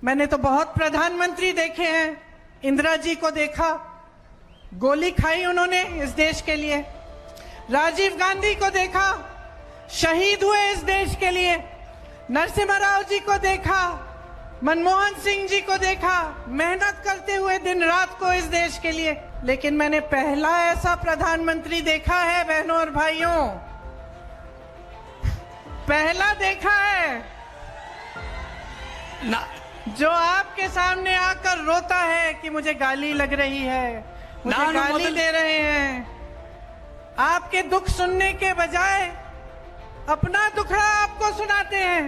मैंने तो बहुत प्रधानमंत्री देखे हैं। इंदिरा जी को देखा, गोली खाई उन्होंने इस देश के लिए। राजीव गांधी को देखा, शहीद हुए इस देश के लिए। नरसिम्हा राव जी को देखा, मनमोहन सिंह जी को देखा, मेहनत करते हुए दिन रात को इस देश के लिए। लेकिन मैंने पहला ऐसा प्रधानमंत्री देखा है बहनों और भाइयों, पहला देखा है ना, जो आपके सामने आकर रोता है कि मुझे गाली लग रही है, मुझे गाली दे रहे हैं। आपके दुख सुनने के बजाय अपना दुखड़ा आपको सुनाते हैं।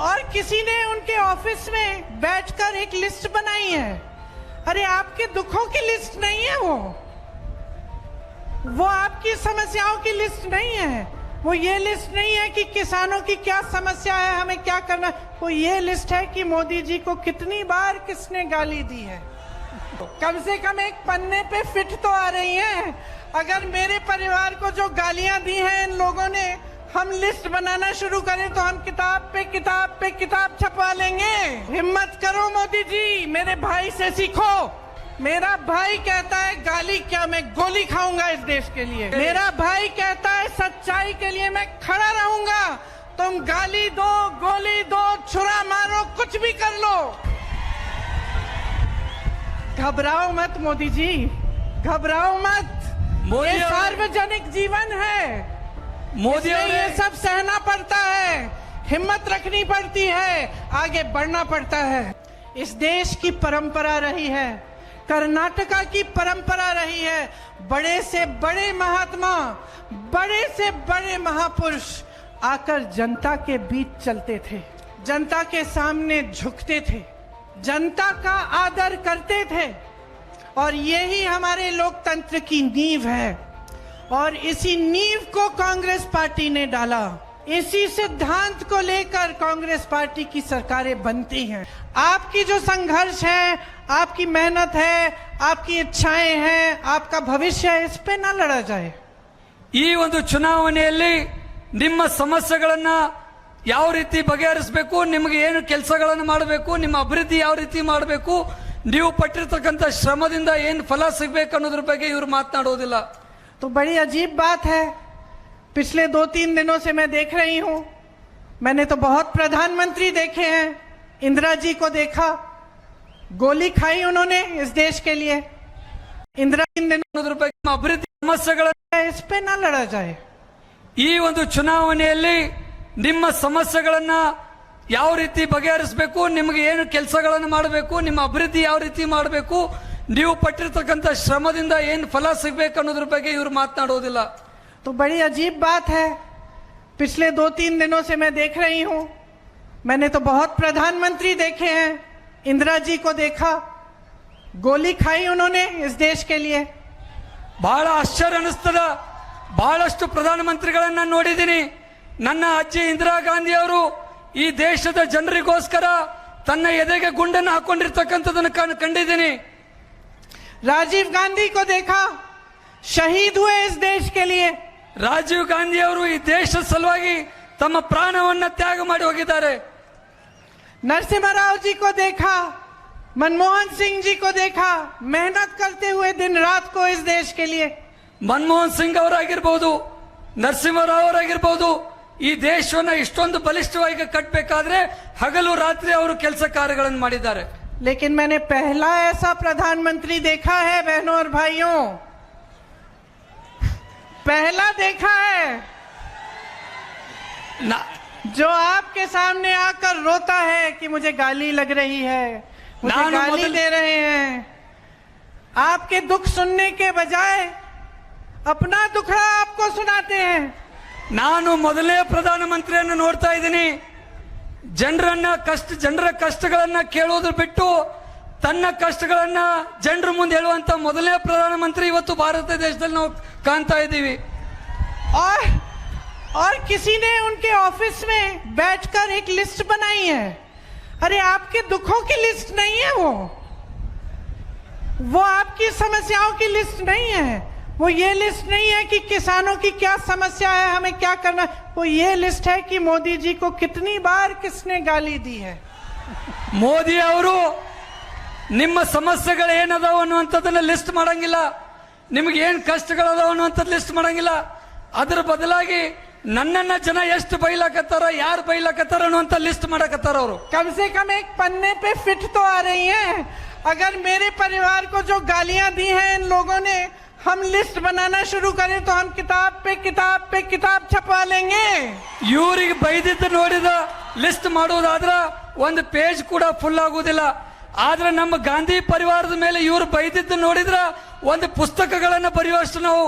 और किसी ने उनके ऑफिस में बैठकर एक लिस्ट बनाई है। अरे आपके दुखों की लिस्ट नहीं है वो आपकी समस्याओं की लिस्ट नहीं है। वो ये लिस्ट नहीं है कि किसानों की क्या समस्या है, हमें क्या करना। वो ये लिस्ट है कि मोदी जी को कितनी बार किसने गाली दी है। कम से कम एक पन्ने पे फिट तो आ रही है। अगर मेरे परिवार को जो गालियां दी हैं इन लोगों ने, हम लिस्ट बनाना शुरू करें तो हम किताब पे किताब पे किताब छपवा लेंगे। हिम्मत करो मोदी जी, मेरे भाई से सीखो। मेरा भाई कहता है गाली क्या, मैं गोली खाऊंगा इस देश के लिए। मेरा भाई कहता है सच्चाई के लिए मैं खड़ा रहूंगा। तुम गाली दो, गोली दो, छुरा मारो, कुछ भी कर लो, घबराओ मत मोदी जी, घबराओ मत। ये सार्वजनिक जीवन है, मोदी ये सब सहना पड़ता है, हिम्मत रखनी पड़ती है, आगे बढ़ना पड़ता है। इस देश की परंपरा रही है, कर्नाटका की परंपरा रही है। बड़े से बड़े महात्मा, बड़े से बड़े महापुरुष आकर जनता के बीच चलते थे, जनता के सामने झुकते थे, जनता का आदर करते थे। और यही हमारे लोकतंत्र की नींव है। और इसी नींव को कांग्रेस पार्टी ने डाला। इसी सिद्धांत को लेकर कांग्रेस पार्टी की सरकारें बनती हैं। आपकी जो संघर्ष है, आपकी मेहनत है, आपकी इच्छाएं हैं, आपका भविष्य है, इस पे ना लड़ा जाए। ಈ ಒಂದು ಚುನಾವಣೆಯಲ್ಲಿ ನಿಮ್ಮ ಸಮಸ್ಯೆಗಳನ್ನ ಯಾವ ರೀತಿ ಬಗೆಹರಿಸಬೇಕು, ನಿಮಗೆ ಏನು ಕೆಲಸಗಳನ್ನು ಮಾಡಬೇಕು, ನಿಮ್ಮ ಅಭಿವೃದ್ಧಿ ಯಾವ ರೀತಿ ಮಾಡಬೇಕು, ನೀವು ಪಟ್ಟಿರ್ತಕ್ಕಂಥ ಶ್ರಮದಿಂದ ಏನು ಫಲ ಸಿಗಬೇಕು ಅನ್ನೋದ್ರ ಬಗ್ಗೆ ಇವರು ಮಾತನಾಡೋದಿಲ್ಲ। तो बड़ी अजीब बात है। पिछले 2-3 दिनों से मैं देख रही हूं, मैंने तो बहुत प्रधानमंत्री देखे हैं। इंदिरा जी को देखा, गोली खाई उन्होंने इस देश के लिए। इंदिरा ಅನ್ನೋದ್ರ ಬಗ್ಗೆ ಅಭಿವೃದ್ಧಿ ಸಮಸ್ಯೆಗಳನ್ನ इस पे ना लड़ा जाए। ಈ ಒಂದು ಚುನಾವಣೆಯಲ್ಲಿ ನಿಮ್ಮ ಸಮಸ್ಯೆಗಳನ್ನ ಯಾವ ರೀತಿ ಬಗೆಹರಿಸಬೇಕು, ನಿಮಗೆ ಏನು ಕೆಲಸಗಳನ್ನು ಮಾಡಬೇಕು, ನಿಮ್ಮ ಅಭಿವೃದ್ಧಿ ಯಾವ ರೀತಿ ಮಾಡಬೇಕು, ನೀವು ಪಟ್ಟಿರ್ತಕ್ಕಂಥ ಶ್ರಮದಿಂದ ಏನು ಫಲ ಸಿಗಬೇಕು ಅನ್ನೋದ್ರ ಬಗ್ಗೆ ಇವರು ಮಾತನಾಡೋದಿಲ್ಲ। तो बड़ी अजीब बात है। पिछले 2-3 दिनों से मैं देख रही हूं, मैंने तो बहुत प्रधानमंत्री देखे हैं। इंदिरा जी को देखा, गोली खाई उन्होंने इस देश के लिए। ಬಹಳ ಆಶ್ಚರ್ಯ ಅನಿಸ್ತದ। ಬಹಳಷ್ಟು ಪ್ರಧಾನಮಂತ್ರಿಗಳನ್ನ ನೋಡಿದ್ದೀನಿ। ನನ್ನ ಅಜ್ಜಿ ಇಂದಿರಾ ಗಾಂಧಿ ಅವರು ಈ ದೇಶದ ಜನರಿಗೋಸ್ಕರ ತನ್ನ ಎದೆಗೆ ಗುಂಡನ್ನು ಹಾಕೊಂಡಿರ್ತಕ್ಕಂಥದನ್ನು ಕಂಡಿದ್ದೀನಿ। राजीव गांधी को देखा, शहीद हुए इस देश के लिए। ರಾಜೀವ್ ಗಾಂಧಿ ಅವರು ಈ ದೇಶದ ಸಲುವಾಗಿ ತಮ್ಮ ಪ್ರಾಣವನ್ನ ತ್ಯಾಗ ಮಾಡಿ ಹೋಗಿದ್ದಾರೆ। नरसिम्हा राव जी को देखा, मनमोहन सिंह जी को देखा, मेहनत करते हुए दिन रात को इस देश के लिए। ಮನಮೋಹನ್ ಸಿಂಗ್ ಅವರಾಗಿರ್ಬಹುದು, ನರಸಿಂಹರಾವ್ ಅವರಾಗಿರ್ಬಹುದು, ಈ ದೇಶವನ್ನ ಇಷ್ಟೊಂದು ಬಲಿಷ್ಠವಾಗಿ ಕಟ್ಟಬೇಕಾದ್ರೆ ಹಗಲು ರಾತ್ರಿ ಅವರು ಕೆಲಸ ಕಾರ್ಯಗಳನ್ನು ಮಾಡಿದ್ದಾರೆ। लेकिन मैंने पहला ऐसा प्रधानमंत्री देखा है बहनों और भाइयों, पहला देखा है ना, जो आपके सामने आकर रोता है कि मुझे गाली लग रही है, मुझे गाली दे रहे हैं। आपके दुख सुनने के बजाय अपना दुखड़ा आपको सुनाते हैं। ನಾನು ಮೊದಲನೇ ಪ್ರಧಾನಮಂತ್ರಿಯನ್ನು ನೋಡ್ತಾ ಇದ್ದೀನಿ। ಜನರ ಕಷ್ಟಗಳನ್ನ ಕೇಳೋದು ಬಿಟ್ಟು ತನ್ನ ಕಷ್ಟಗಳನ್ನ ಜನರ ಮುಂದೆ ಹೇಳುವಂತ ಮೊದಲನೇ ಪ್ರಧಾನಮಂತ್ರಿ ಇವತ್ತು ಭಾರತ ದೇಶದಲ್ಲಿ ನಾವು ಕಾಣ್ತಾ ಇದ್ದೀವಿ। और किसी ने उनके ऑफिस में बैठकर एक लिस्ट बनाई है। अरे आपके दुखों की लिस्ट नहीं है वो आपकी समस्याओं की लिस्ट नहीं है। वो ये लिस्ट नहीं है कि किसानों की क्या समस्या है, हमें क्या करना, वो ये लिस्ट है कि मोदी जी को कितनी बार किसने गाली दी है। ಮೋದಿ ಅವರು ನಿಮ್ಮ ಸಮಸ್ಯೆಗಳು ಏನದಾವ ಅನ್ನುವಂಥದ್ದನ್ನ ಲಿಸ್ಟ್ ಮಾಡಂಗಿಲ್ಲ, ನಿಮ್ಗೆ ಏನ್ ಕಷ್ಟಗಳದಾವ ಅನ್ನುವಂಥದ್ದು ಲಿಸ್ಟ್ ಮಾಡಂಗಿಲ್ಲ. ಅದರ ಬದಲಾಗಿ ನನ್ನನ್ನ ಜನ ಎಷ್ಟು ಬೈಲಾಕತ್ತಾರ, ಯಾರು ಬೈಲಾಕತ್ತಾರ ಅನ್ನುವಂಥ ಲಿಸ್ಟ್ ಮಾಡಕತ್ತಾರ ಅವರು. कम से कम एक पन्ने पे फिट तो आ रही है। अगर मेरे परिवार को जो गालियां दी हैं इन लोगों ने, हम लिस्ट बनाना शुरू करें तो हम किताब पे किताब छपवा लेंगे। ಇವರಿಗೆ ಬೈದಿದ್ದು ನೋಡಿದ ಲಿಸ್ಟ್ ಮಾಡುವುದಾದ್ರ ಒಂದು ಪೇಜ್ ಕೂಡ ಫುಲ್ ಆಗುವುದಿಲ್ಲ. ಆದ್ರೆ ನಮ್ಮ ಗಾಂಧಿ ಪರಿವಾರದ ಮೇಲೆ ಇವರು ಬೈದಿದ್ದು ನೋಡಿದ್ರ ಒಂದು ಪುಸ್ತಕಗಳನ್ನ ಬರೆಯುವಷ್ಟು ನಾವು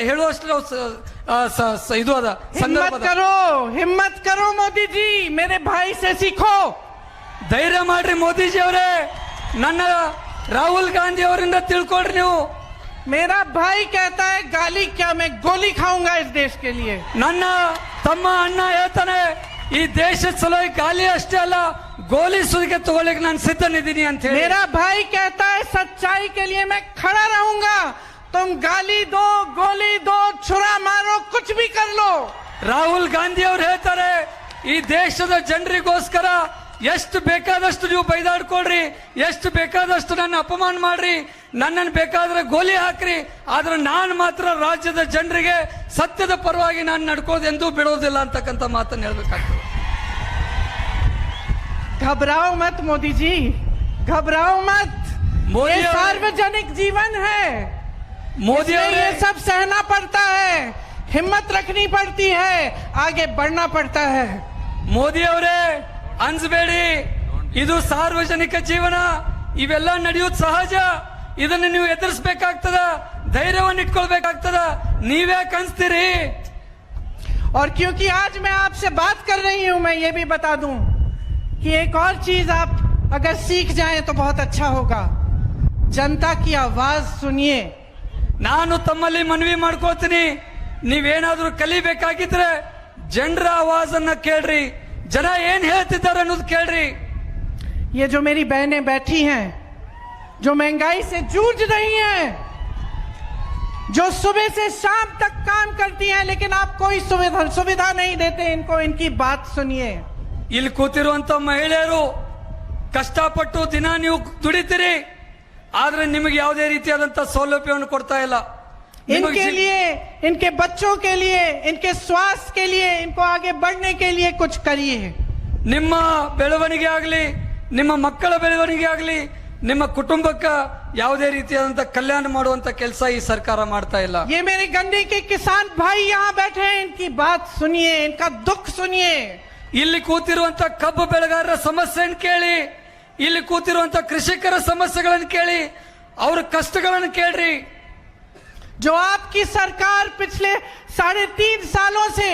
ಹೇಳುವಷ್ಟು ನಾವು ಇದು ಅದ ಸಂದರ್ಭ. हिम्मत करो मोदी जी, मेरे भाई से सीखो। ಧೈರ್ಯ ಮಾಡ್ರಿ ಮೋದಿಜಿ ಅವರೇ, ನನ್ನ ರಾಹುಲ್ ಗಾಂಧಿ ಅವರಿಂದ ತಿಳ್ಕೊಳ್ರಿ ನೀವು. मेरा भाई कहता है गाली क्या, मैं गोली खाऊंगा इस देश के लिए। ನನ್ನ ತಮ್ಮ ಅಣ್ಣ ಹೇಳ್ತಾನೆ, ಈ ದೇಶದ ಸಲುವಾಗಿ ಗಾಲಿ ಅಷ್ಟೇ ಅಲ್ಲ ಗೋಲಿ ಸುಲಿಗೆ ತಗೊಳ್ಳಿಕ್ಕೆ ನಾನು ಸಿದ್ಧನಿದ್ದೀನಿ ಅಂತ ಹೇಳಿ. मेरा भाई कहता है सच्चाई के लिए मैं खड़ा रहूंगा, तुम गाली दो, गोली दो, छुरा मारो, कुछ भी कर लो। ರಾಹುಲ್ ಗಾಂಧಿ ಅವರು ಹೇಳ್ತಾರೆ, ಈ ದೇಶದ ಜನರಿಗೋಸ್ಕರ ಎಷ್ಟು ಬೇಕಾದಷ್ಟು ನೀವು ಬೈದಾಡ್ಕೊಳ್ರಿ, ಎಷ್ಟು ಬೇಕಾದಷ್ಟು ನನ್ನ ಅಪಮಾನ ಮಾಡ್ರಿ, ನನ್ನನ್ನು ಬೇಕಾದ್ರೆ ಗೋಲಿ ಹಾಕ್ರಿ, ಆದ್ರೆ ನಾನು ಮಾತ್ರ ರಾಜ್ಯದ ಜನರಿಗೆ ಸತ್ಯದ ಪರವಾಗಿ ನಾನು ನಡ್ಕೋದೆಂದೂ ಬಿಡೋದಿಲ್ಲ ಅಂತಕ್ಕಂಥ ಮಾತನ್ನು ಹೇಳ್ಬೇಕಾಗ್ತದೆ. घबराओ मत मोदी जी, घबराओ मत। मोदी ये सार्वजनिक जीवन है, ಮೋದಿ इसमें ಅವರೇ, ये सब सहना पड़ता है, हिम्मत रखनी पड़ती है, आगे बढ़ना पड़ता है। ಮೋದಿ ಅವರೇ ಅನ್ಸ್ಬೇಡಿ, ಇದು ಸಾರ್ವಜನಿಕ ಜೀವನ, ಇವೆಲ್ಲ ನಡೆಯೋದು ಸಹಜ. ಇದನ್ನು ನೀವು ಎದುರಿಸಬೇಕಾಗ್ತದ, ಧೈರ್ಯವನ್ನು ಇಟ್ಕೊಳ್ಬೇಕಾಗ್ತದ. ನೀವ್ಯಾಕೆ ಅನ್ಸ್ತೀರಿ? और क्योंकि आज मैं आपसे बात कर रही हूं, मैं ये भी बता दूं कि एक और चीज आप अगर सीख जाएं तो बहुत अच्छा होगा। जनता की आवाज सुनिए। ನಾನು ತಮ್ಮಲ್ಲಿ ಮನವಿ ಮಾಡ್ಕೋತೀನಿ, ನೀವೇನಾದ್ರೂ ಕಲಿಬೇಕಾಗಿದ್ರೆ ಜನರ ಆವಾಜನ್ನ ಕೇಳ್ರಿ, ಜನ ಏನ್ ಹೇಳ್ತಿದ್ದಾರೆ ಅನ್ನೋದು ಕೇಳ್ರಿ. ये जो मेरी बहनें बैठी हैं, जो महंगाई से जूझ रही हैं, जो सुबह से शाम तक काम करती हैं, लेकिन आप कोई सुविधा नहीं देते इनको, इनकी बात सुनिए। ಇಲ್ಲಿ ಕೂತಿರುವಂತ ಮಹಿಳೆಯರು ಕಷ್ಟಪಟ್ಟು ದಿನ ನೀವು ದುಡಿತೀರಿ, ಆದ್ರೆ ನಿಮಗೆ ಯಾವುದೇ ರೀತಿಯಾದಂತ ಸೌಲಭ್ಯವನ್ನು ಕೊಡ್ತಾ ಇಲ್ಲ. इनके लिए, इनके बच्चों के लिए, इनके स्वास्थ्य के लिए, इनको आगे बढ़ने के लिए कुछ करिए। ನಿಮ್ಮ ಬೆಳವಣಿಗೆ ಆಗಲಿ, ನಿಮ್ಮ ಮಕ್ಕಳ ಬೆಳವಣಿಗೆ ಆಗಲಿ, ನಿಮ್ಮ ಕುಟುಂಬಕ್ಕೆ ಯಾವುದೇ ರೀತಿಯಾದಂತ ಕಲ್ಯಾಣ ಮಾಡುವಂತ ಕೆಲಸ ಈ ಸರ್ಕಾರ ಮಾಡ್ತಾ ಇಲ್ಲ. ये मेरे गन्ने के किसान भाई यहाँ बैठे हैं, इनकी बात सुनिए, इनका दुख सुनिए। ಇಲ್ಲಿ ಕೂತಿರುವಂತ ಕಬ್ಬು ಬೆಳೆಗಾರರ ಸಮಸ್ಯೆಯನ್ನು ಕೇಳಿ, ಇಲ್ಲಿ ಕೂತಿರುವಂತ ಕೃಷಿಕರ ಸಮಸ್ಯೆಗಳನ್ನು ಕೇಳಿ, ಅವರ ಕಷ್ಟಗಳನ್ನು ಕೇಳ್ರಿ. जो आपकी सरकार पिछले 3.5 सालों से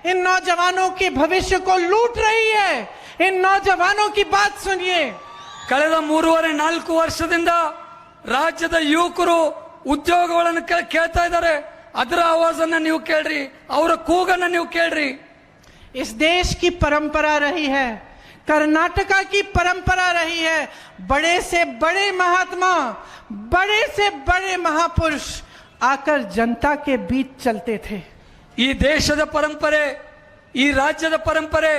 इन नौजवानों के भविष्य को लूट रही है, इन नौजवानों की बात सुनिए। ಕಳೆದ 3.5-4 ವರ್ಷದಿಂದ ರಾಜ್ಯದ ಯುವಕರು ಉದ್ಯೋಗಗಳನ್ನು ಕೇಳ್ತಾ ಇದ್ದಾರೆ, ಅದರ ಆವಾಜನ್ನ ನೀವು ಕೇಳ್ರಿ, ಅವರ ಕೂಗನ್ನ ನೀವು ಕೇಳ್ರಿ. इस देश की परंपरा रही है, कर्नाटका की परंपरा रही है, बड़े से बड़े महात्मा, बड़े से बड़े महापुरुष आकर जनता के बीच चलते थे। ಈ ದೇಶದ ಪರಂಪರೆ, ಈ ರಾಜ್ಯದ ಪರಂಪರೆ,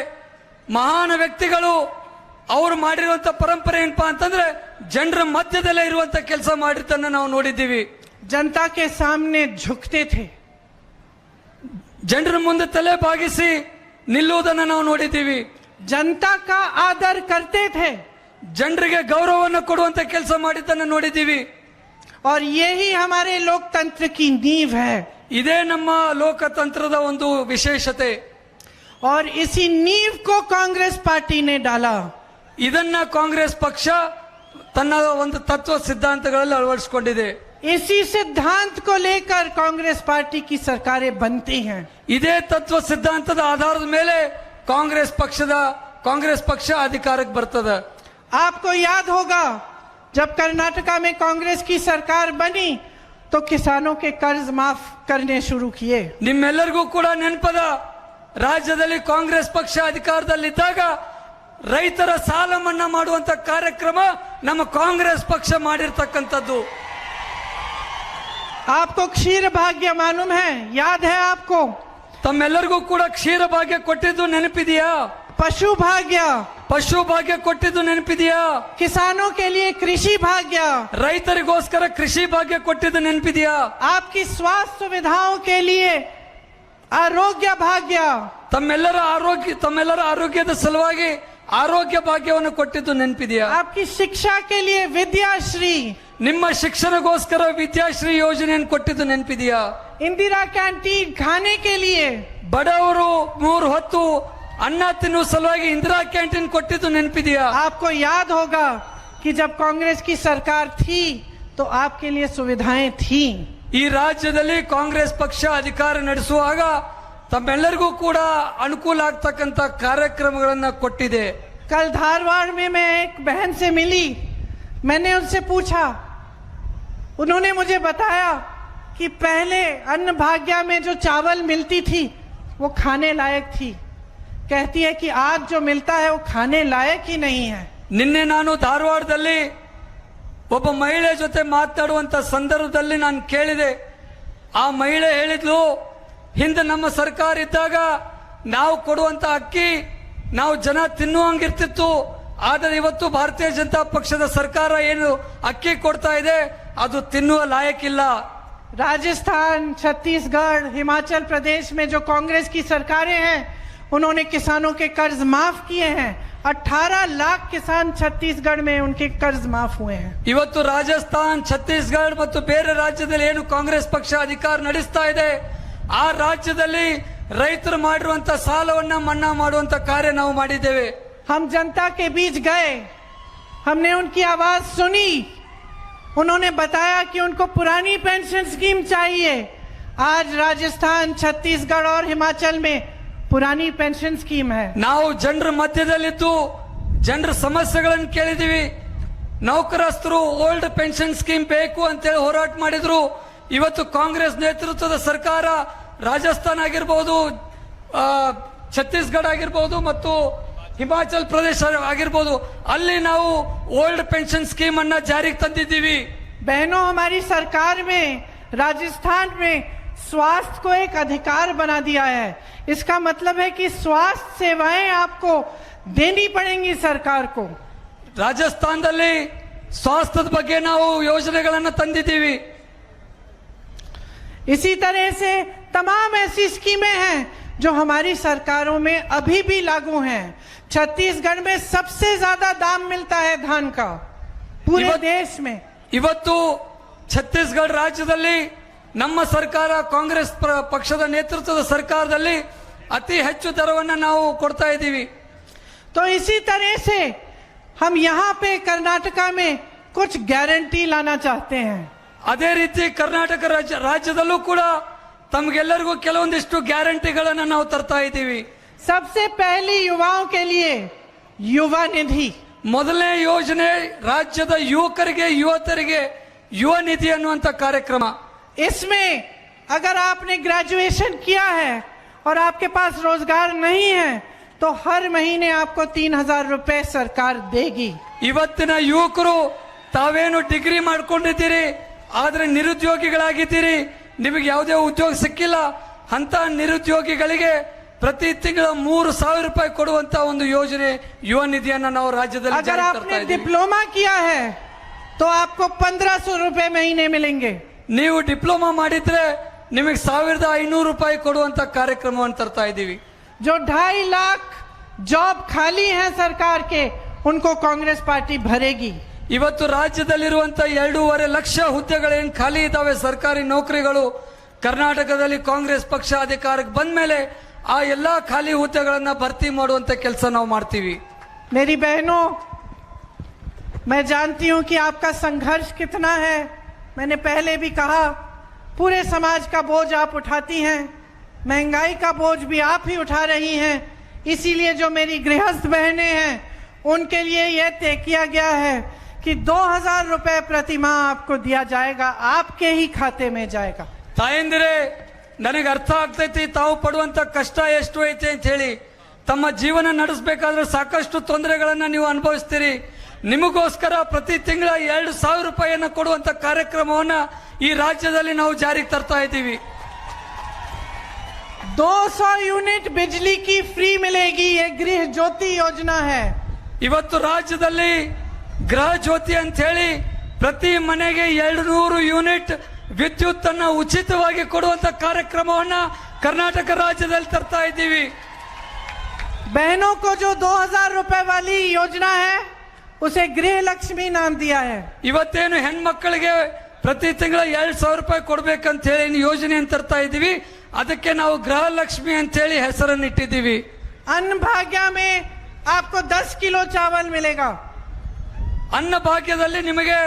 ಮಹಾನ್ ವ್ಯಕ್ತಿಗಳು ಅವರು ಮಾಡಿರುವಂತ ಪರಂಪರೆ ಏನಪ್ಪಾ ಅಂತಂದ್ರೆ ಜನರ ಮಧ್ಯದಲ್ಲೇ ಇರುವಂತ ಕೆಲಸ ಮಾಡಿದ್ದನ್ನ ನಾವು ನೋಡಿದ್ದೀವಿ. जनता के सामने झुकते थे, ಜನರ ಮುಂದೆ ತಲೆ ಬಾಗಿಸಿ ನಿಲ್ಲುವುದನ್ನು ನಾವು ನೋಡಿದ್ದೀವಿ. जनता का आदर करते थे, ಜನರಿಗೆ ಗೌರವವನ್ನು ಕೊಡುವಂತ ಕೆಲಸ ಮಾಡಿದ್ದನ್ನು ನೋಡಿದ್ದೀವಿ. और यही हमारे लोकतंत्र की नींव है। ಇದೇ ನಮ್ಮ ಲೋಕತಂತ್ರದ ಒಂದು ವಿಶೇಷತೆ. और इसी नींव को कांग्रेस पार्टी ने डाला। ಇದನ್ನ ಕಾಂಗ್ರೆಸ್ ಪಕ್ಷ ತನ್ನ ಒಂದು ತತ್ವ ಸಿದ್ಧಾಂತಗಳಲ್ಲಿ ಅಳವಡಿಸಿಕೊಂಡಿದೆ. इसी सिद्धांत को लेकर कांग्रेस पार्टी की सरकारें बनती हैं। ಇದೇ ತತ್ವ ಸಿದ್ಧಾಂತದ ಆಧಾರದ ಮೇಲೆ ಕಾಂಗ್ರೆಸ್ ಪಕ್ಷ ಅಧಿಕಾರಕ್ಕೆ ಬರ್ತದೆ. आपको याद होगा जब कर्नाटका में कांग्रेस की सरकार बनी तो किसानों के कर्ज माफ करने शुरू किए। ನಿಮ್ಮೆಲ್ಲರಿಗೂ ಕೂಡ ನೆನಪದ, ರಾಜ್ಯದಲ್ಲಿ ಕಾಂಗ್ರೆಸ್ ಪಕ್ಷ ಅಧಿಕಾರದಲ್ಲಿದ್ದಾಗ ರೈತರ ಸಾಲ ಮನ್ನಾ ಮಾಡುವಂತ ಕಾರ್ಯಕ್ರಮ ನಮ್ಮ ಕಾಂಗ್ರೆಸ್ ಪಕ್ಷ ಮಾಡಿರ್ತಕ್ಕಂಥದ್ದು. आपको क्षीर भाग्य मालूम है, याद है आपको? ತಮ್ಮೆಲ್ಲರಿಗೂ ಕೂಡ ಕ್ಷೀರ ಭಾಗ್ಯ ಕೊಟ್ಟಿದ್ದು ನೆನಪಿದೆಯಾ? पशु भाग्य, ಪಶು ಭಾಗ್ಯ ಕೊಟ್ಟಿದ್ದು ನೆನಪಿದೆಯಾ? किसानों के लिए कृषि भाग्य, ರೈತರಿಗೋಸ್ಕರ ಕೃಷಿ ಭಾಗ್ಯ ಕೊಟ್ಟಿದ್ದು ನೆನಪಿದೆಯಾ? आपकी स्वास्थ्य सुविधाओं के लिए आरोग्य भाग्य, ತಮ್ಮೆಲ್ಲರ ಆರೋಗ್ಯದ ಸಲುವಾಗಿ ಆರೋಗ್ಯ ಭಾಗ್ಯವನ್ನು ಕೊಟ್ಟಿದ್ದು ನೆನಪಿದೆಯಾ? आपकी शिक्षा के लिए विद्याश्री, ನಿಮ್ಮ ಶಿಕ್ಷಣಗೋಸ್ಕರ ವಿದ್ಯಾಶ್ರೀ ಯೋಜನೆಯನ್ನು ಕೊಟ್ಟಿದ್ದು ನೆನಪಿದೆಯಾ? इंदिरा कैंटीन खाने के लिए, ಬಡವರು 3 ಹೊತ್ತು ಅನ್ನ ತಿನ್ನುವ ಸಲುವಾಗಿ ಇಂದಿರಾ ಕ್ಯಾಂಟೀನ್ ಕೊಟ್ಟಿದ್ದು ನೆನಪಿದೆಯಾ? आपको याद होगा कि जब कांग्रेस की सरकार थी तो आपके लिए सुविधाएं थी। ಈ ರಾಜ್ಯದಲ್ಲಿ ಕಾಂಗ್ರೆಸ್ ಪಕ್ಷ ಅಧಿಕಾರ ನಡೆಸುವಾಗ ತಮ್ಮೆಲ್ಲರಿಗೂ ಕೂಡ ಅನುಕೂಲ ಆಗ್ತಕ್ಕಂತ ಕಾರ್ಯಕ್ರಮಗಳನ್ನ ಕೊಟ್ಟಿದೆ. कल धारवाड़ में मैं एक बहन से मिली, मैंने उनसे पूछा, उन्होंने मुझे बताया कि पहले अन्न भाग्य में जो चावल मिलती थी वो खाने लायक थी, कहती है कि आज जो मिलता है वो खाने लायक ही नहीं है। ನಿನ್ನೆ ನಾನು ಧಾರವಾಡದಲ್ಲಿ ಒಬ್ಬ ಮಹಿಳೆ ಜೊತೆ ಮಾತನಾಡುವಂತ ಸಂದರ್ಭದಲ್ಲಿ ನಾನು ಕೇಳಿದೆ. ಆ ಮಹಿಳೆ ಹೇಳಿದ್ಲು, ಹಿಂದೆ ನಮ್ಮ ಸರ್ಕಾರ ಇದ್ದಾಗ ನಾವು ಕೊಡುವಂತ ಅಕ್ಕಿ ನಾವು ಜನ ತಿನ್ನುವಂಗಿರ್ತಿತ್ತು, ಆದರೆ ಇವತ್ತು ಭಾರತೀಯ ಜನತಾ ಪಕ್ಷದ ಸರ್ಕಾರ ಏನು ಅಕ್ಕಿ ಕೊಡ್ತಾ ಇದೆ ಅದು ತಿನ್ನುವ ಲಾಯಕ್ಕಿಲ್ಲ. राजस्थान, छत्तीसगढ़, हिमाचल प्रदेश में जो कांग्रेस की सरकारें हैं उन्होंने किसानों के कर्ज माफ किए हैं। 18 लाख किसान छत्तीसगढ़ में उनके कर्ज माफ हुए हैं। ಇವತ್ತು ರಾಜಸ್ಥಾನ್, ಛತ್ತೀಸ್ಗಢ ಮತ್ತು ಬೇರೆ ರಾಜ್ಯದಲ್ಲಿ ಏನು ಕಾಂಗ್ರೆಸ್ ಪಕ್ಷ ಅಧಿಕಾರ ನಡೆಸ್ತಾ ಇದೆ ಆ ರಾಜ್ಯದಲ್ಲಿ ರೈತರು ಮಾಡಿರುವಂತ ಸಾಲವನ್ನ ಮನ್ನಾ ಮಾಡುವಂತ ಕಾರ್ಯ ನಾವು ಮಾಡಿದ್ದೇವೆ. हम जनता के बीच गए, हमने उनकी आवाज सुनी, उन्होंने बताया कि उनको पुरानी पेंशन स्कीम चाहिए। आज राजस्थान, छत्तीसगढ़ और हिमाचल में पुरानी पेंशन स्कीम है। ನಾವು ಜನರ ಮಧ್ಯದಲ್ಲಿದ್ದು ಜನರ ಸಮಸ್ಯೆಗಳನ್ನು ಕೇಳಿದೀವಿ. ನೌಕರಸ್ಥರು ಓಲ್ಡ್ ಪೆನ್ಷನ್ ಸ್ಕೀಮ್ ಬೇಕು ಅಂತೇಳಿ ಹೋರಾಟ ಮಾಡಿದ್ರು. ಇವತ್ತು ಕಾಂಗ್ರೆಸ್ ನೇತೃತ್ವದ ಸರ್ಕಾರ ರಾಜಸ್ಥಾನ ಆಗಿರಬಹುದು, ಛತ್ತೀಸ್ಗಢ ಆಗಿರಬಹುದು ಮತ್ತು ಹಿಮಾಚಲ್ ಪ್ರದೇಶ ಆಗಿರಬಹುದು, ಅಲ್ಲಿ ನಾವು ಓಲ್ಡ್ ಪೆನ್ಷನ್ ಸ್ಕೀಮ್ ಅನ್ನ ಜಾರಿಗೆ ತಂದಿದ್ದೀವಿ. बहनों, हमारी सरकार में राजस्थान में स्वास्थ्य को एक अधिकार बना दिया है। इसका मतलब है कि स्वास्थ्य सेवाएं आपको देनी पड़ेंगी सरकार को। ರಾಜಸ್ಥಾನದಲ್ಲಿ ಸ್ವಾಸ್ಥ್ಯದ ಬಗ್ಗೆ ನಾವು ಯೋಜನೆಗಳನ್ನು ತಂದಿದ್ದೀವಿ. इसी तरह से तमाम ऐसी स्कीमें हैं जो हमारी सरकारों में अभी भी लागू हैं। छत्तीसगढ़ में सबसे ज्यादा दाम मिलता है धान का पूरे देश में। ಇವತ್ತು ಛತ್ತೀಸ್ಗಢ ರಾಜ್ಯದಲ್ಲಿ ನಮ್ಮ ಸರ್ಕಾರ ಕಾಂಗ್ರೆಸ್ ಪಕ್ಷದ ನೇತೃತ್ವದ ಸರ್ಕಾರದಲ್ಲಿ ಅತಿ ಹೆಚ್ಚು ದರವನ್ನು ನಾವು ಕೊಡ್ತಾ ಇದ್ದೀವಿ. तो इसी तरह से हम यहाँ पे कर्नाटका में कुछ गारंटी लाना चाहते हैं। ಅದೇ ರೀತಿ ಕರ್ನಾಟಕ ರಾಜ್ಯದಲ್ಲೂ ಕೂಡ ತಮಗೆಲ್ಲರಿಗೂ ಕೆಲವೊಂದಿಷ್ಟು ಗ್ಯಾರಂಟಿಗಳನ್ನು ನಾವು ತರ್ತಾ ಇದ್ದೀವಿ. सबसे पहली युवाओं के लिए युवा निधि, ಮೊದಲನೇ ಯೋಜನೆ ರಾಜ್ಯದ ಯುವಕರಿಗೆ ಯುವತರಿಗೆ ಯುವ ನಿಧಿ ಅನ್ನುವಂತ ಕಾರ್ಯಕ್ರಮ. इसमें अगर आपने ग्रेजुएशन किया है और आपके पास रोजगार नहीं है तो हर महीने आपको 3,000 रुपए सरकार देगी। ಇವತ್ತಿನ ಯುವಕರು ತಾವೇನು ಡಿಗ್ರಿ ಮಾಡ್ಕೊಂಡಿದ್ದೀರಿ ಆದ್ರೆ ನಿರುದ್ಯೋಗಿಗಳಾಗಿದ್ದೀರಿ, ನಿಮಗೆ ಯಾವುದೇ ಉದ್ಯೋಗ ಸಿಕ್ಕಿಲ್ಲ, ಅಂತ ನಿರುದ್ಯೋಗಿಗಳಿಗೆ ಪ್ರತಿ ತಿಂಗಳ 3,000 ರೂಪಾಯಿ ಕೊಡುವಂತ ಒಂದು ಯೋಜನೆ ಯುವ ನಿಧಿಯನ್ನ ನಾವು ರಾಜ್ಯದಲ್ಲಿ अगर आपने डिप्लोमा किया है तो आपको 1,500 रुपए महीने मिलेंगे। ನೀವು ಡಿಪ್ಲೊಮಾ ಮಾಡಿದ್ರೆ ನಿಮಗೆ 1,500 ರೂಪಾಯಿ ಕೊಡುವಂತ ಕಾರ್ಯಕ್ರಮವನ್ನು ತರ್ತಾ ಇದ್ದೀವಿ. जो 2.5 लाख जॉब खाली हैं सरकार के उनको कांग्रेस पार्टी भरेगी। ಇವತ್ತು ರಾಜ್ಯದಲ್ಲಿರುವಂತ 2.5 ಲಕ್ಷ ಹುದ್ದೆಗಳೇನು ಖಾಲಿ ಇದ್ದಾವೆ ಸರ್ಕಾರಿ ನೌಕರಿಗಳು, ಕರ್ನಾಟಕದಲ್ಲಿ ಕಾಂಗ್ರೆಸ್ ಪಕ್ಷ ಅಧಿಕಾರಕ್ಕೆ ಬಂದ ಮೇಲೆ ಆ ಎಲ್ಲಾ ಖಾಲಿ ಹುದ್ದೆಗಳನ್ನ ಭರ್ತಿ ಮಾಡುವಂತ ಕೆಲಸ ನಾವು ಮಾಡ್ತೀವಿ. मेरी बहनों, मैं जानती हूं कि आपका संघर्ष कितना है। मैंने पहले भी कहा, पूरे समाज का बोझ आप उठाती हैं, महंगाई का बोझ भी आप ही उठा रही हैं। इसीलिए जो मेरी गृहस्थ बहनें हैं उनके लिए यह तय किया गया है कि 2,000 रुपए प्रति माह आपको दिया जाएगा, आपके ही खाते में जाएगा। ತಾಯಂದಿರೇ, ನನಗೆ ಅರ್ಥ ಆಗ್ತೈತಿ ತಾವು ಪಡುವಂತ ಕಷ್ಟ ಎಷ್ಟು ಐತೆ ಅಂತ ಹೇಳಿ. ತಮ್ಮ ಜೀವನ ನಡೆಸಬೇಕಾದ್ರೆ ಸಾಕಷ್ಟು ತೊಂದರೆಗಳನ್ನ ನೀವು ಅನುಭವಿಸ್ತೀರಿ. ನಿಮಗೋಸ್ಕರ ಪ್ರತಿ ತಿಂಗಳ 2,000 ರೂಪಾಯಿಯನ್ನು ಕೊಡುವಂತ ಕಾರ್ಯಕ್ರಮವನ್ನ ಈ ರಾಜ್ಯದಲ್ಲಿ ನಾವು ಜಾರಿಗೆ ತರ್ತಾ ಇದ್ದೀವಿ. 200 यूनिट बिजली की फ्री मिलेगी. ये गृह ज्योति योजना है. ಇವತ್ತು ರಾಜ್ಯದಲ್ಲಿ ಗೃಹ ಜ್ಯೋತಿ ಅಂತ ಹೇಳಿ ಪ್ರತಿ ಮನೆಗೆ 200 ಯೂನಿಟ್ ವಿದ್ಯುತ್ ಅನ್ನ ಉಚಿತವಾಗಿ ಕೊಡುವಂತ ಕಾರ್ಯಕ್ರಮವನ್ನ ಕರ್ನಾಟಕ ರಾಜ್ಯದಲ್ಲಿ ತರ್ತಾ ಇದ್ದೀವಿ. बहनों को जो 2,000 रुपए वाली योजना है उसे गृह लक्ष्मी नाम दिया है. ಇವತ್ತೇನು ಹೆಣ್ಮಕ್ಕಳಿಗೆ ಪ್ರತಿ ತಿಂಗಳ 2,000 ರೂಪಾಯಿ ಕೊಡ್ಬೇಕಂತ ಹೇಳಿ ಯೋಜನೆಯನ್ನು ತರ್ತಾ ಇದ್ದೀವಿ. ಅದಕ್ಕೆ ನಾವು ಗೃಹ ಲಕ್ಷ್ಮಿ ಅಂತ ಹೇಳಿ ಹೆಸರನ್ನು ಇಟ್ಟಿದ್ದೀವಿ. अन्न भाग्य में आपको 10 किलो चावल मिलेगा. ಅನ್ನ ಭಾಗ್ಯದಲ್ಲಿ ನಿಮಗೆ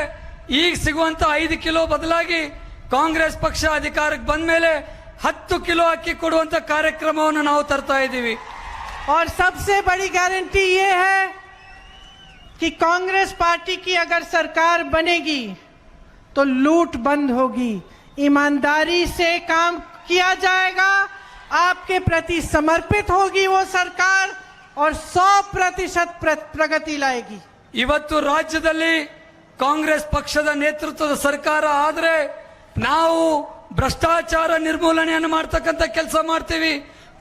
ಈಗ ಸಿಗುವಂತ 5 ಕಿಲೋ ಬದಲಾಗಿ ಕಾಂಗ್ರೆಸ್ ಪಕ್ಷ ಅಧಿಕಾರಕ್ಕೆ ಬಂದ ಮೇಲೆ 10 ಕಿಲೋ ಅಕ್ಕಿ ಕೊಡುವಂತ ಕಾರ್ಯಕ್ರಮವನ್ನು ನಾವು ತರ್ತಾ ಇದ್ದೀವಿ. और सबसे बड़ी गारंटी ये है कि कांग्रेस पार्टी की अगर सरकार बनेगी तो लूट बंद होगी, ईमानदारी से काम किया जाएगा, आपके प्रति समर्पित होगी वो सरकार और 100% प्रगति लाएगी. ಇವತ್ತು ರಾಜ್ಯದಲ್ಲಿ ಕಾಂಗ್ರೆಸ್ ಪಕ್ಷದ ನೇತೃತ್ವದ ಸರ್ಕಾರ ಆದ್ರೆ ನಾವು ಭ್ರಷ್ಟಾಚಾರ ನಿರ್ಮೂಲನೆಯನ್ನು ಮಾಡ್ತಕ್ಕಂಥ ಕೆಲಸ ಮಾಡ್ತೀವಿ.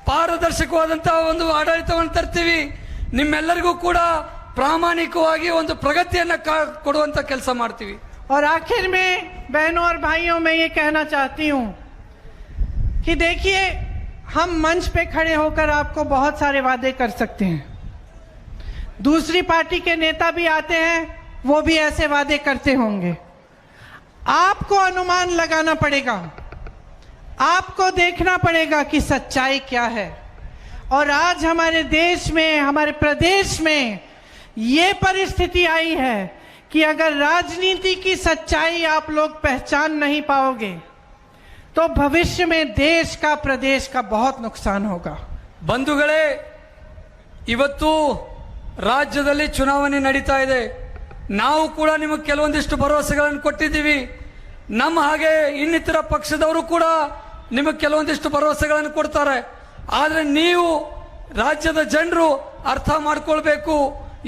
ಪಾರದರ್ಶಕವಾದಂತಹ ಒಂದು ಆಡಳಿತವನ್ನು ತರ್ತೀವಿ. ನಿಮ್ಮೆಲ್ಲರಿಗೂ ಕೂಡ ಪ್ರಾಮಾಣಿಕವಾಗಿ ಒಂದು ಪ್ರಗತಿಯನ್ನ ಕೊಡುವಂತ ಕೆಲಸ ಮಾಡ್ತೀವಿ. और आखिर में बहनों और भाइयों मैं ये कहना चाहती हूं कि देखिए, हम मंच पे खड़े होकर आपको बहुत सारे वादे कर सकते हैं. दूसरी पार्टी के नेता भी आते हैं, वो भी ऐसे वादे करते होंगे. आपको अनुमान लगाना पड़ेगा, आपको देखना पड़ेगा कि सच्चाई क्या है. और आज हमारे देश में, हमारे प्रदेश में ये परिस्थिति आई है कि अगर राजनीति की सच्चाई आप लोग पहचान नहीं पाओगे तो भविष्य में देश का, प्रदेश का बहुत नुकसान होगा. ಬಂಧುಗಳೇ, ಇವತ್ತು ರಾಜ್ಯದಲ್ಲಿ ಚುನಾವಣೆ ನಡೀತಾ ಇದೆ. ನಾವು ಕೂಡ ನಿಮಗೆ ಕೆಲವೊಂದಿಷ್ಟು ಭರವಸೆಗಳನ್ನು ಕೊಟ್ಟಿದ್ದೀವಿ. ನಮ್ಮ ಹಾಗೆ ಇನ್ನಿತರ ಪಕ್ಷದವರು ಕೂಡ ನಿಮಗೆ ಕೆಲವೊಂದಿಷ್ಟು ಭರವಸೆಗಳನ್ನು ಕೊಡ್ತಾರೆ. ಆದ್ರೆ ನೀವು ರಾಜ್ಯದ ಜನರು ಅರ್ಥ ಮಾಡ್ಕೊಳ್ಬೇಕು,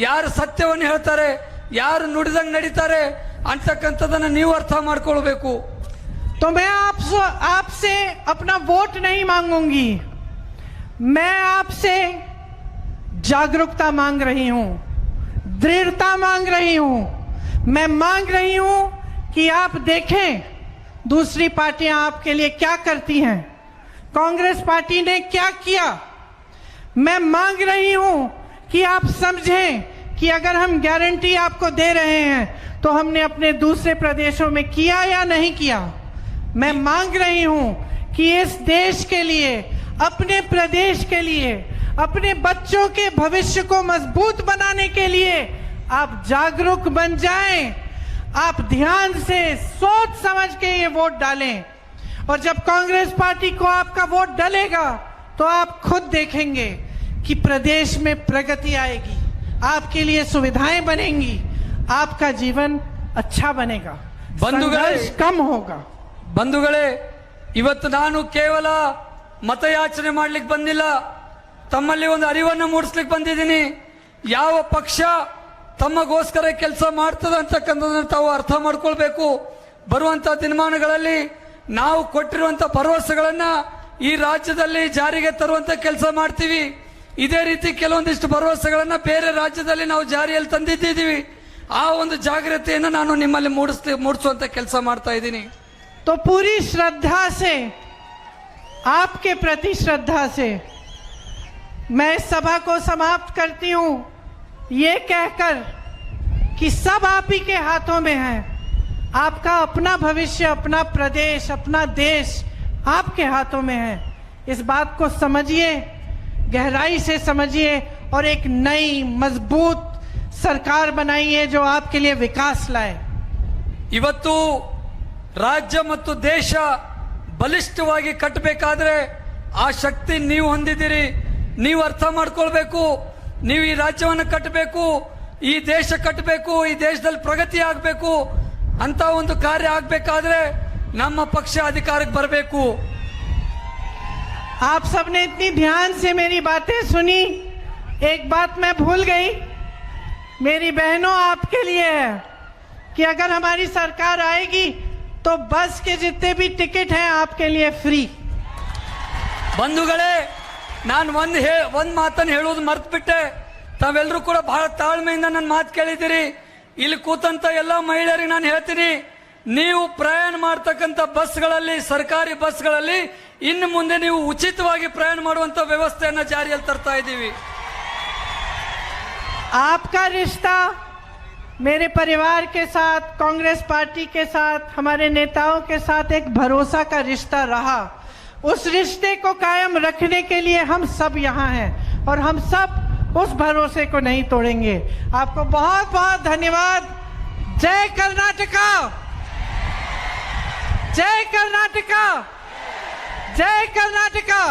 ಯಾರು ಸತ್ಯವನ್ನು ಹೇಳ್ತಾರೆ, ಯಾರು ನುಡಿದಂಗೆ ನಡೀತಾರೆ ಅಂತಕ್ಕಂಥದ್ದನ್ನ ನೀವು ಅರ್ಥ ಮಾಡ್ಕೊಳ್ಬೇಕು. तो मैं आपसे अपना वोट नहीं मांगूंगी, मैं आपसे जागरूकता मांग रही हूं, दृढ़ता मांग रही हूं. मैं मांग रही हूं कि आप देखें दूसरी पार्टियां आपके लिए क्या करती हैं, कांग्रेस पार्टी ने क्या किया. मैं मांग रही हूं कि आप समझें कि अगर हम गारंटी आपको दे रहे हैं तो हमने अपने दूसरे प्रदेशों में किया या नहीं किया. मैं मांग रही हूं कि इस देश के लिए, अपने प्रदेश के लिए, अपने बच्चों के भविष्य को मजबूत बनाने के लिए आप जागरूक बन जाएं. आप ध्यान से सोच समझ के ये वोट डालें. और जब कांग्रेस पार्टी को आपका वोट डलेगा तो आप खुद देखेंगे कि प्रदेश में प्रगति आएगी, आपके लिए सुविधाएं बनेंगी, आपका जीवन अच्छा बनेगा, संघर्ष कम होगा. ಬಂಧುಗಳೇ, ಇವತ್ತು ನಾನು ಕೇವಲ ಮತಯಾಚನೆ ಮಾಡ್ಲಿಕ್ಕೆ ಬಂದಿಲ್ಲ, ತಮ್ಮಲ್ಲಿ ಒಂದು ಅರಿವನ್ನು ಮೂಡಿಸ್ಲಿಕ್ಕೆ ಬಂದಿದ್ದೀನಿ. ಯಾವ ಪಕ್ಷ ತಮ್ಮಗೋಸ್ಕರ ಕೆಲಸ ಮಾಡ್ತದೆ ಅಂತಕ್ಕಂಥದ್ದನ್ನು ತಾವು ಅರ್ಥ ಮಾಡ್ಕೊಳ್ಬೇಕು. ಬರುವಂತ ದಿನಮಾನಗಳಲ್ಲಿ ನಾವು ಕೊಟ್ಟಿರುವಂತ ಭರವಸೆಗಳನ್ನ ಈ ರಾಜ್ಯದಲ್ಲಿ ಜಾರಿಗೆ ತರುವಂತ ಕೆಲಸ ಮಾಡ್ತೀವಿ. ಇದೇ ರೀತಿ ಕೆಲವೊಂದಿಷ್ಟು ಭರವಸೆಗಳನ್ನ ಬೇರೆ ರಾಜ್ಯದಲ್ಲಿ ನಾವು ಜಾರಿಯಲ್ಲಿ ತಂದಿದ್ದೀವಿ. ಆ ಒಂದು ಜಾಗೃತಿಯನ್ನು ನಾನು ನಿಮ್ಮಲ್ಲಿ ಮೂಡಿಸುವಂತ ಕೆಲಸ ಮಾಡ್ತಾ ಇದ್ದೀನಿ. तो पूरी श्रद्धा से, आपके प्रति श्रद्धा से मैं इस सभा को समाप्त करती हूं ये कहकर कि सब आप ही के हाथों में है. आपका अपना भविष्य, अपना प्रदेश, अपना देश आपके हाथों में है. इस बात को समझिए, गहराई से समझिए और एक नई मजबूत सरकार बनाइए जो आपके लिए विकास लाए. ಇವತ್ತು ರಾಜ್ಯ ಮತ್ತು ದೇಶ ಬಲಿಷ್ಠವಾಗಿ ಕಟ್ಟಬೇಕಾದ್ರೆ ಆ ಶಕ್ತಿ ನೀವು ಹೊಂದಿದ್ದೀರಿ. ನೀವು ಅರ್ಥ ಮಾಡ್ಕೊಳ್ಬೇಕು. ನೀವು ಈ ರಾಜ್ಯವನ್ನು ಕಟ್ಟಬೇಕು, ಈ ದೇಶ ಕಟ್ಟಬೇಕು, ಈ ದೇಶದಲ್ಲಿ ಪ್ರಗತಿ ಆಗಬೇಕು ಅಂತ ಒಂದು ಕಾರ್ಯ ಆಗಬೇಕಾದ್ರೆ ನಮ್ಮ ಪಕ್ಷ ಅಧಿಕಾರಕ್ಕೆ ಬರಬೇಕು. आप सबने इतनी ध्यान से मेरी बातें सुनी. एक बात मैं भूल गई मेरी बहनों आपके लिए है कि अगर हमारी सरकार आएगी तो बस के जितने भी टिकट हैं आपके लिए फ्री। ಬಂಧುಗಳೇ, ನಾನು ಒಂದ್ ಮಾತನ್ನು ಹೇಳುವುದು ಮರ್ತು ಬಿಟ್ಟೆ. ತಾವೆಲ್ಲರೂ ಕೂಡ ಬಹಳ ತಾಳ್ಮೆಯಿಂದ ನನ್ನ ಮಾತು ಕೇಳಿದ್ದೀರಿ. ಇಲ್ಲಿ ಕೂತಂತ ಎಲ್ಲಾ ಮಹಿಳೆಯರಿಗೆ ನಾನು ಹೇಳ್ತೀನಿ, ನೀವು ಪ್ರಯಾಣ ಮಾಡ್ತಕ್ಕಂಥ ಬಸ್ಗಳಲ್ಲಿ, ಸರ್ಕಾರಿ ಬಸ್ಗಳಲ್ಲಿ ಇನ್ನು ಮುಂದೆ ನೀವು ಉಚಿತವಾಗಿ ಪ್ರಯಾಣ ಮಾಡುವಂತ ವ್ಯವಸ್ಥೆಯನ್ನ ಜಾರಿಯಲ್ಲಿ ತರ್ತಾ ಇದ್ದೀವಿ. आपका रिश्ता मेरे परिवार के साथ, कांग्रेस पार्टी के साथ, हमारे नेताओं के साथ एक भरोसा का रिश्ता रहा। उस रिश्ते को कायम रखने के लिए हम सब यहाँ हैं और हम सब उस भरोसे को नहीं तोड़ेंगे। आपको बहुत बहुत धन्यवाद। जय कर्नाटका, जय कर्नाटका, जय कर्नाटका।